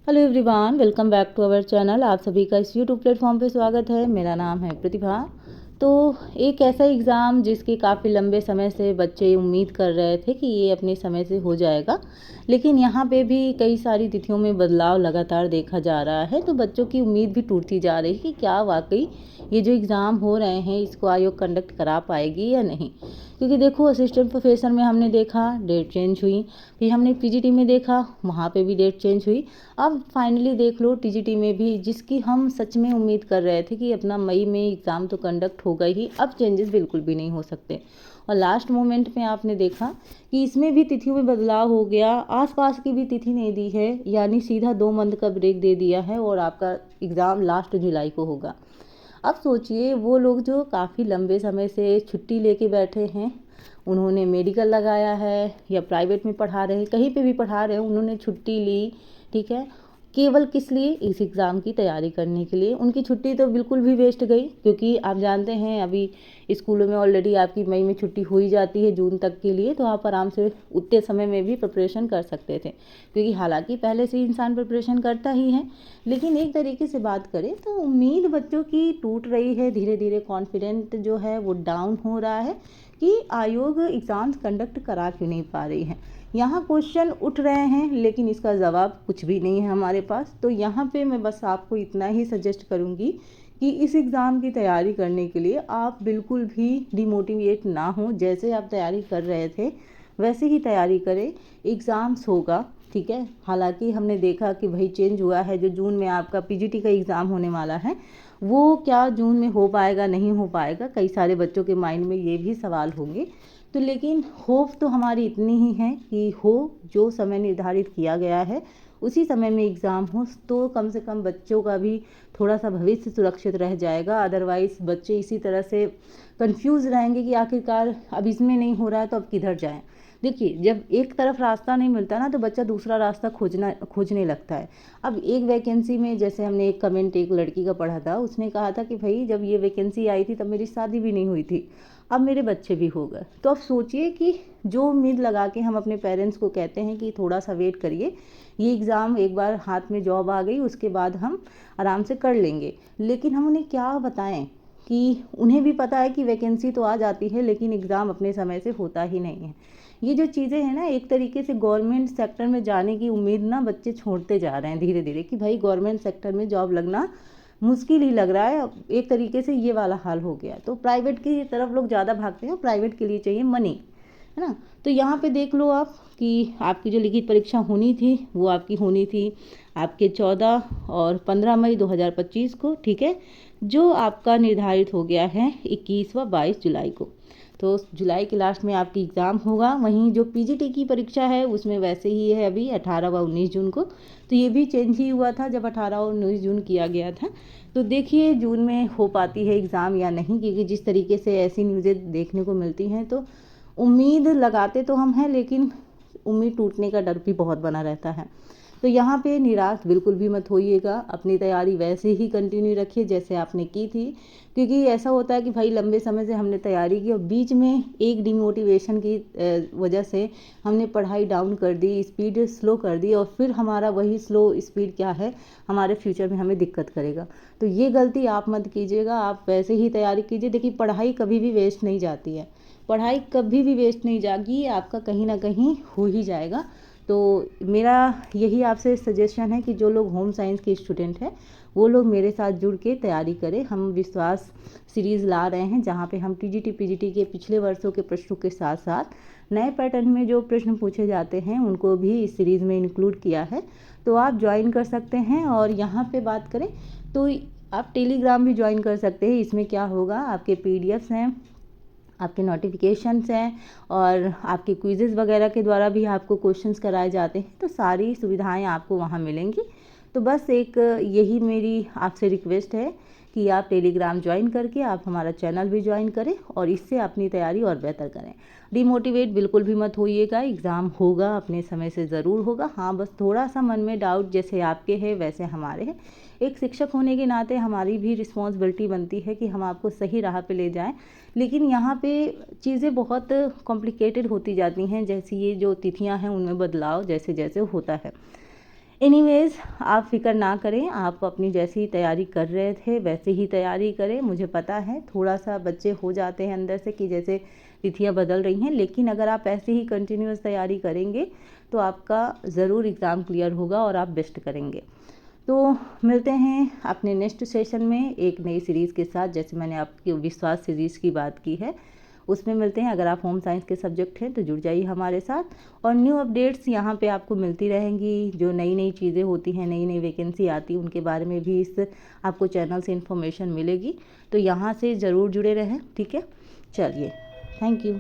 Hello everyone, welcome back to our channel. आप सभी का इस यूट्यूब प्लेटफॉर्म पे स्वागत है। मेरा नाम है प्रतिभा। तो एक ऐसा एग्ज़ाम जिसके काफ़ी लंबे समय से बच्चे उम्मीद कर रहे थे कि ये अपने समय से हो जाएगा, लेकिन यहाँ पे भी कई सारी तिथियों में बदलाव लगातार देखा जा रहा है। तो बच्चों की उम्मीद भी टूटती जा रही है कि क्या वाकई ये जो एग्ज़ाम हो रहे हैं इसको आयोग कंडक्ट करा पाएगी या नहीं। क्योंकि देखो, असिस्टेंट प्रोफेसर में हमने देखा डेट चेंज हुई, फिर हमने पीजीटी में देखा वहाँ पे भी डेट चेंज हुई। अब फाइनली देख लो टीजीटी में भी, जिसकी हम सच में उम्मीद कर रहे थे कि अपना मई में एग्ज़ाम तो कंडक्ट होगा ही, अब चेंजेस बिल्कुल भी नहीं हो सकते। और लास्ट मोमेंट में आपने देखा कि इसमें भी तिथियों में बदलाव हो गया, आसपास की भी तिथि नहीं दी है, यानी सीधा 2 मंथ का ब्रेक दे दिया है और आपका एग्ज़ाम लास्ट जुलाई को होगा। अब सोचिए, वो लोग जो काफ़ी लंबे समय से छुट्टी लेके बैठे हैं, उन्होंने मेडिकल लगाया है या प्राइवेट में पढ़ा रहे हैं, कहीं पे भी पढ़ा रहे हैं, उन्होंने छुट्टी ली, ठीक है, केवल किस लिए? इस एग्ज़ाम की तैयारी करने के लिए। उनकी छुट्टी तो बिल्कुल भी वेस्ट गई, क्योंकि आप जानते हैं अभी स्कूलों में ऑलरेडी आपकी मई में छुट्टी हो ही जाती है जून तक के लिए, तो आप आराम से उतने समय में भी प्रिपरेशन कर सकते थे, क्योंकि हालांकि पहले से ही इंसान प्रिपरेशन करता ही है। लेकिन एक तरीके से बात करें तो उम्मीद बच्चों की टूट रही है, धीरे धीरे कॉन्फिडेंट जो है वो डाउन हो रहा है कि आयोग एग्ज़ाम्स कंडक्ट करा क्यों नहीं पा रही है। यहाँ क्वेश्चन उठ रहे हैं लेकिन इसका जवाब कुछ भी नहीं है हमारे पास। तो यहाँ पे मैं बस आपको इतना ही सजेस्ट करूँगी कि इस एग्ज़ाम की तैयारी करने के लिए आप बिल्कुल भी डिमोटिवेट ना हो। जैसे आप तैयारी कर रहे थे वैसे ही तैयारी करें, एग्ज़ाम्स होगा, ठीक है। हालांकि हमने देखा कि भाई चेंज हुआ है, जो जून में आपका पीजीटी का एग्ज़ाम होने वाला है वो क्या जून में हो पाएगा नहीं हो पाएगा, कई सारे बच्चों के माइंड में ये भी सवाल होंगे। तो लेकिन होप तो हमारी इतनी ही है कि हो, जो समय निर्धारित किया गया है उसी समय में एग्ज़ाम हो, तो कम से कम बच्चों का भी थोड़ा सा भविष्य सुरक्षित रह जाएगा। अदरवाइज़ बच्चे इसी तरह से कंफ्यूज रहेंगे कि आखिरकार अब इसमें नहीं हो रहा है तो अब किधर जाएं। देखिए, जब एक तरफ रास्ता नहीं मिलता ना तो बच्चा दूसरा रास्ता खोजने लगता है। अब एक वैकेंसी में, जैसे हमने एक कमेंट एक लड़की का पढ़ा था, उसने कहा था कि भाई जब ये वैकेंसी आई थी तब मेरी शादी भी नहीं हुई थी, अब मेरे बच्चे भी हो गए। तो अब सोचिए कि जो उम्मीद लगा के हम अपने पेरेंट्स को कहते हैं कि थोड़ा सा वेट करिए, ये एग्ज़ाम एक बार हाथ में जॉब आ गई उसके बाद हम आराम से कर लेंगे, लेकिन हम उन्हें क्या बताएं कि उन्हें भी पता है कि वैकेंसी तो आ जाती है लेकिन एग्ज़ाम अपने समय से होता ही नहीं है। ये जो चीज़ें हैं ना, एक तरीके से गवर्नमेंट सेक्टर में जाने की उम्मीद ना बच्चे छोड़ते जा रहे हैं धीरे धीरे, कि भाई गवर्नमेंट सेक्टर में जॉब लगना मुश्किल ही लग रहा है। एक तरीके से ये वाला हाल हो गया, तो प्राइवेट की तरफ लोग ज़्यादा भागते हैं, प्राइवेट के लिए चाहिए मनी, है ना। तो यहाँ पे देख लो आप कि आपकी जो लिखित परीक्षा होनी थी वो आपकी होनी थी आपके 14 और 15 मई 2025 को, ठीक है, जो आपका निर्धारित हो गया है 21 व 22 जुलाई को। तो जुलाई के लास्ट में आपकी एग्ज़ाम होगा। वहीं जो पीजीटी की परीक्षा है उसमें वैसे ही है अभी 18 व 19 जून को। तो ये भी चेंज ही हुआ था जब 18 और 19 जून किया गया था। तो देखिए जून में हो पाती है एग्ज़ाम या नहीं, क्योंकि जिस तरीके से ऐसी न्यूज़ें देखने को मिलती हैं तो उम्मीद लगाते तो हम हैं, लेकिन उम्मीद टूटने का डर भी बहुत बना रहता है। तो यहाँ पे निराश बिल्कुल भी मत होइएगा, अपनी तैयारी वैसे ही कंटिन्यू रखिए जैसे आपने की थी। क्योंकि ऐसा होता है कि भाई लंबे समय से हमने तैयारी की और बीच में एक डिमोटिवेशन की वजह से हमने पढ़ाई डाउन कर दी, स्पीड स्लो कर दी, और फिर हमारा वही स्लो स्पीड क्या है, हमारे फ्यूचर में हमें दिक्कत करेगा। तो ये गलती आप मत कीजिएगा, आप वैसे ही तैयारी कीजिए। देखिए, पढ़ाई कभी भी वेस्ट नहीं जाती है, पढ़ाई कभी भी वेस्ट नहीं जाएगी, आपका कहीं ना कहीं हो ही जाएगा। तो मेरा यही आपसे सजेशन है कि जो लोग होम साइंस के स्टूडेंट हैं वो लोग मेरे साथ जुड़ के तैयारी करें। हम विश्वास सीरीज़ ला रहे हैं जहाँ पे हम टीजीटी पीजीटी के पिछले वर्षों के प्रश्नों के साथ साथ नए पैटर्न में जो प्रश्न पूछे जाते हैं उनको भी इस सीरीज़ में इंक्लूड किया है। तो आप ज्वाइन कर सकते हैं। और यहाँ पे बात करें तो आप टेलीग्राम भी ज्वाइन कर सकते हैं। इसमें क्या होगा, आपके पीडीएफ्स हैं, आपके नोटिफिकेशंस हैं और आपके क्विज़ेस वगैरह के द्वारा भी आपको क्वेश्चंस कराए जाते हैं। तो सारी सुविधाएं आपको वहां मिलेंगी। तो बस एक यही मेरी आपसे रिक्वेस्ट है कि आप टेलीग्राम ज्वाइन करके आप हमारा चैनल भी ज्वाइन करें और इससे अपनी तैयारी और बेहतर करें। डिमोटिवेट बिल्कुल भी मत होइएगा, एग्ज़ाम होगा, अपने समय से ज़रूर होगा। हाँ, बस थोड़ा सा मन में डाउट जैसे आपके है वैसे हमारे हैं। एक शिक्षक होने के नाते हमारी भी रिस्पॉन्सिबिलिटी बनती है कि हम आपको सही राह पे ले जाएं। लेकिन यहाँ पे चीज़ें बहुत कॉम्प्लिकेटेड होती जाती हैं, जैसे ये जो तिथियाँ हैं उनमें बदलाव जैसे जैसे होता है। एनीवेज़ आप फ़िक्र ना करें, आप अपनी जैसी तैयारी कर रहे थे वैसे ही तैयारी करें। मुझे पता है थोड़ा सा बच्चे हो जाते हैं अंदर से कि जैसे तिथियां बदल रही हैं, लेकिन अगर आप ऐसे ही कंटिन्यूस तैयारी करेंगे तो आपका ज़रूर एग्ज़ाम क्लियर होगा और आप बेस्ट करेंगे। तो मिलते हैं अपने नेक्स्ट सेशन में एक नई सीरीज़ के साथ। जैसे मैंने आपकी विश्वास सीरीज़ की बात की है, उसमें मिलते हैं। अगर आप होम साइंस के सब्जेक्ट हैं तो जुड़ जाइए हमारे साथ, और न्यू अपडेट्स यहाँ पे आपको मिलती रहेंगी। जो नई नई चीज़ें होती हैं, नई नई वैकेंसी आती है, उनके बारे में भी इस आपको चैनल से इन्फॉर्मेशन मिलेगी। तो यहाँ से ज़रूर जुड़े रहें, ठीक है। चलिए, थैंक यू।